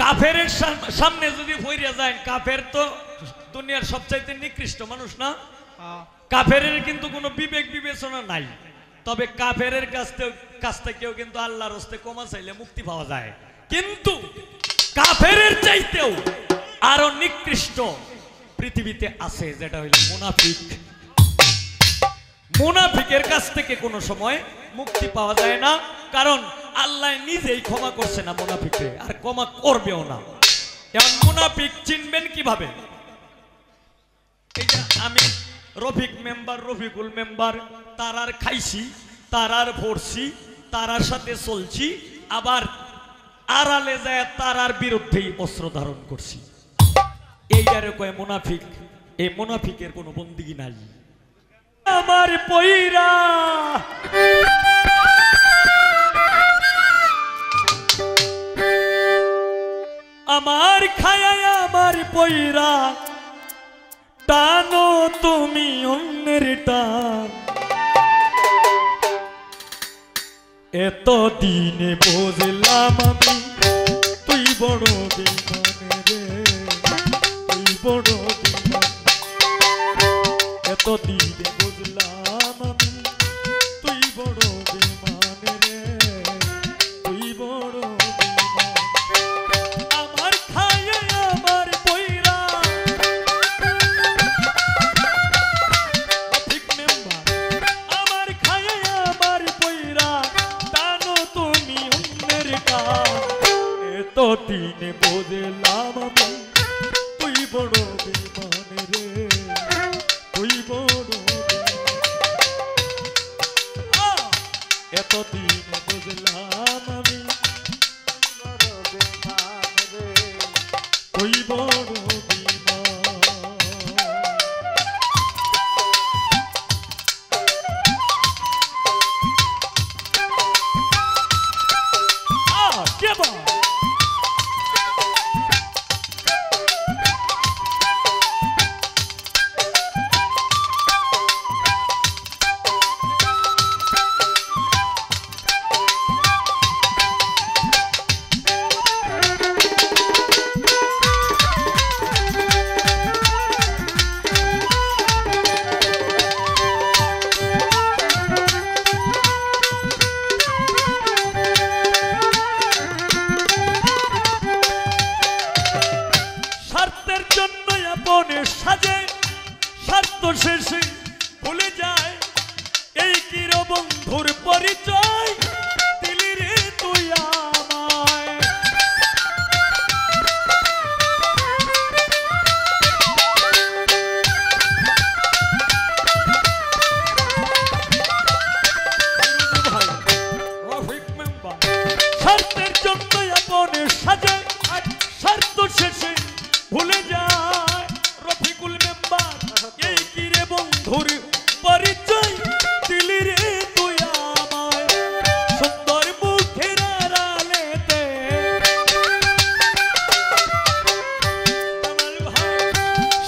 কাফেরের সামনে যদি পইরা যায়, কাফের তো দুনিয়ার সবচাইতে নিকৃষ্ট মানুষ না? কাফেরের কিন্তু কোনো বিবেক বিবেচনা নাই। তবে কাফেরের কাছ থেকেও কিন্তু আল্লাহর হস্তে ক্ষমা চাইলে মুক্তি পাওয়া যায়। কিন্তু কাফেরের চাইতেও আরো নিকৃষ্ট পৃথিবীতে আছে, যেটা হইল মুনাফিক। মুনাফিকের কাছ থেকে কোনো সময় মুক্তি পাওয়া যায় না, কারণ আল্লাহ নিজেই ক্ষমা করছে না মুনাফিককে, আর ক্ষমা করবেও না। এখন মুনাফিক চিনবেন কিভাবে? এই যে আমি রফিকুল মেম্বার তারার খাইছি, তারার ভরছি, তারার সাথে চলছি, আবার আড়ালে যায় তারার বিরুদ্ধেই অস্ত্র ধারণ করছি। এইটারে কয় মুনাফিক। এই মুনাফিকের কোনো বন্দিগি নাই। আমার পয়রা আমার খায় আমার পয়রা টানো তুমি অন্যের টান, এত দিনে বুঝলাম আমি তুই বড় বেঈমান রে, তুই বড় বেঈমান। এত দিনে বুঝলাম আমি তুই বড় বেঈমান রে, তুই বড় বেঈমান। আমার খায় আমার পয়রা ঠিক মেম্বার, আমার খায় আমার পয়রা টানো তুমি অন্যের টান, এত দিনে বুঝলাম আমি তুই বড় বেঈমান রে, তুই বড় বেঈমান। এত দিনে বুঝলাম আমি বড় বেঈমান রে, তুই বড় বেঈমান। কে বা সাজে স্বার্থ শেষে ভুলে যায়, এই কির বন্ধুর পরিচয় দিলি রে তুই আমায়। স্বার্থের জন্য আপনে সাজে স্বার্থ শেষে ভুলে যায়, রফিকুল মেম্বার এই কিরে বন্ধুর পরিচয় দিলি রে তুই আমায়। সুন্দর মুখের আড়ালেতে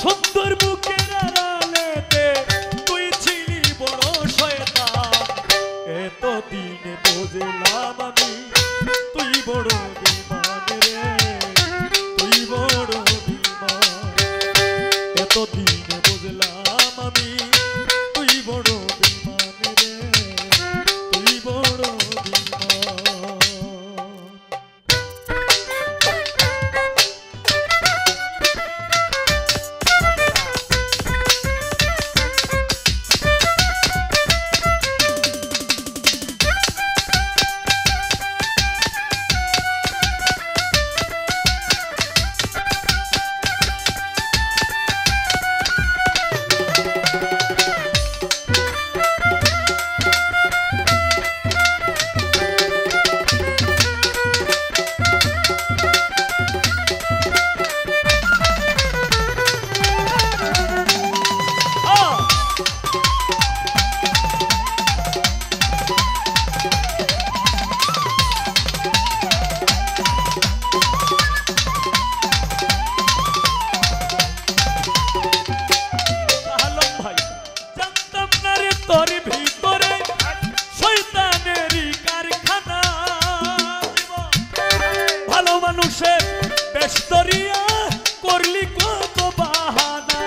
সুন্দর মুখের আড়ালেতে তুই ছিলি বড় শয়তান, এত দিনে বুঝলাম আমি তুই বড় বেঈমান রে, তুই বড় বেঈমান। এত দিনে বুঝলাম আমি তুই বড় বেঈমান রে, তুই বড় বেঈমান। মানুষের বেশ দরিয়া করলি কত বাহানা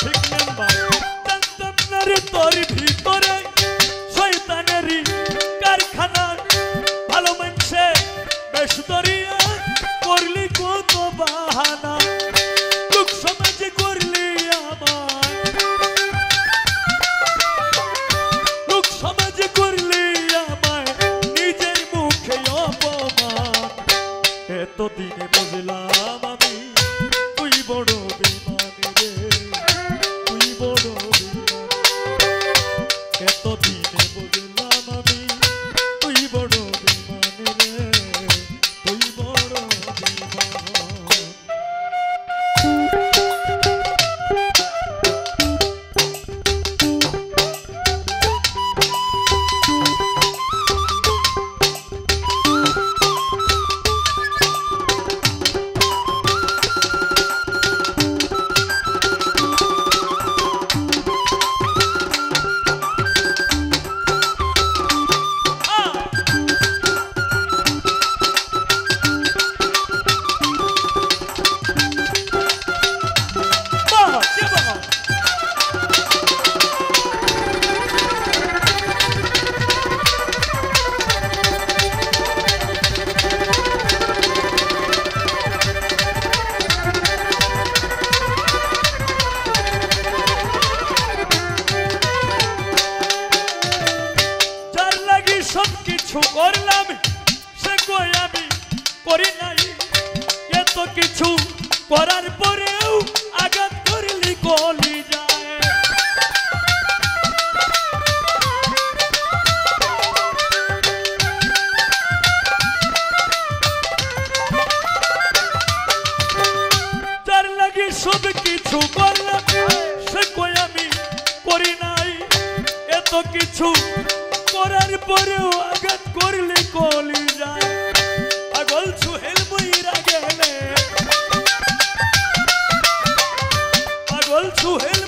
ঠিক নাম্বার জানতাম না রে তোর ভিতরে শয়তানেরই কারখানা ভালো মানছে বেশ দরিয়া করলি কত বাহানা লোক সমাজে করলি আমার লোক সমাজে করলি আমায় নিজের মুখে অপমান এতদিনে বুঝলাম আমি তুই বড় বেঈমান রে তুই বড় বেঈমান এতদিনে বুঝলাম আমি তুই বড় বেঈমান রে তুই বড় বেঈমান সবকিছু করলাম সে কই আমি করি নাই এত কিছু করার পরেও আঘাত করলি কলি যায় যার লাগে সবকিছু করলাম সে কই আমি করি নাই এত কিছু করার পরেও আঘাত করলি কলি যায় পাগল সুহেল বইরা গেলে পাগল সুহেল